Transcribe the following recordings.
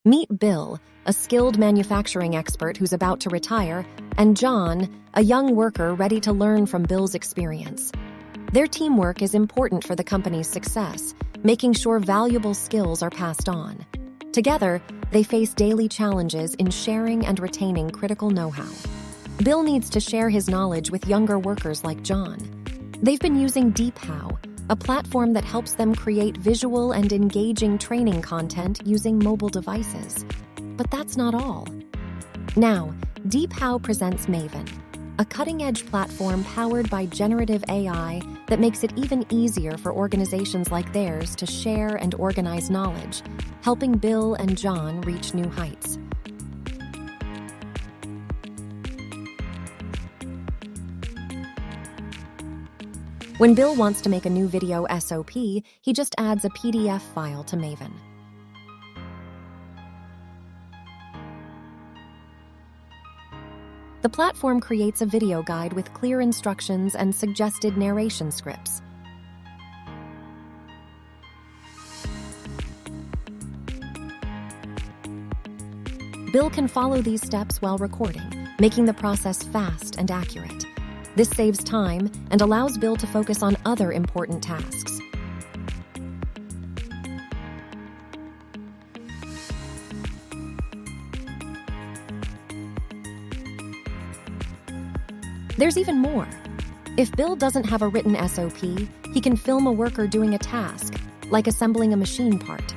Meet Bill, a skilled manufacturing expert who's about to retire, and John, a young worker ready to learn from Bill's experience. Their teamwork is important for the company's success, making sure valuable skills are passed on. Together, they face daily challenges in sharing and retaining critical know-how. Bill needs to share his knowledge with younger workers like John. They've been using DeepHow, a platform that helps them create visual and engaging training content using mobile devices. But that's not all. Now, DeepHow presents Maven, a cutting-edge platform powered by generative AI that makes it even easier for organizations like theirs to share and organize knowledge, helping Bill and John reach new heights. When Bill wants to make a new video SOP, he just adds a PDF file to Maven. The platform creates a video guide with clear instructions and suggested narration scripts. Bill can follow these steps while recording, making the process fast and accurate. This saves time and allows Bill to focus on other important tasks. There's even more. If Bill doesn't have a written SOP, he can film a worker doing a task, like assembling a machine part.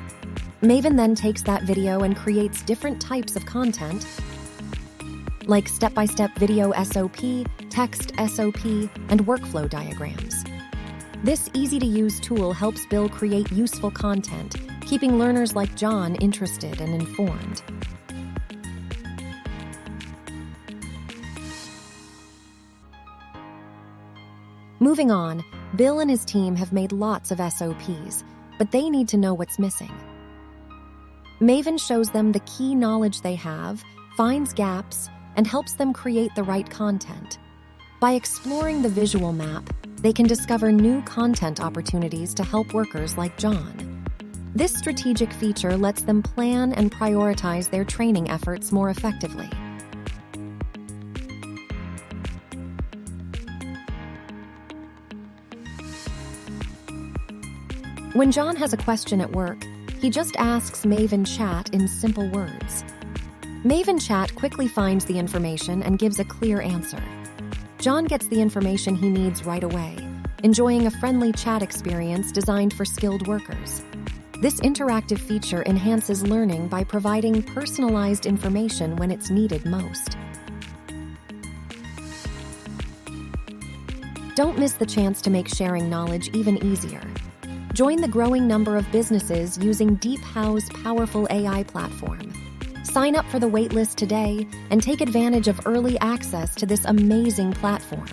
Maven then takes that video and creates different types of content, like step-by-step video SOP, text SOP, and workflow diagrams. This easy-to-use tool helps Bill create useful content, keeping learners like John interested and informed. Moving on, Bill and his team have made lots of SOPs, but they need to know what's missing. Maven shows them the key knowledge they have, finds gaps, and helps them create the right content. By exploring the visual map, they can discover new content opportunities to help workers like John. This strategic feature lets them plan and prioritize their training efforts more effectively. When John has a question at work, he just asks Maven Chat in simple words. Maven Chat quickly finds the information and gives a clear answer. John gets the information he needs right away, enjoying a friendly chat experience designed for skilled workers. This interactive feature enhances learning by providing personalized information when it's needed most. Don't miss the chance to make sharing knowledge even easier. Join the growing number of businesses using DeepHow's powerful AI platform. Sign up for the waitlist today and take advantage of early access to this amazing platform.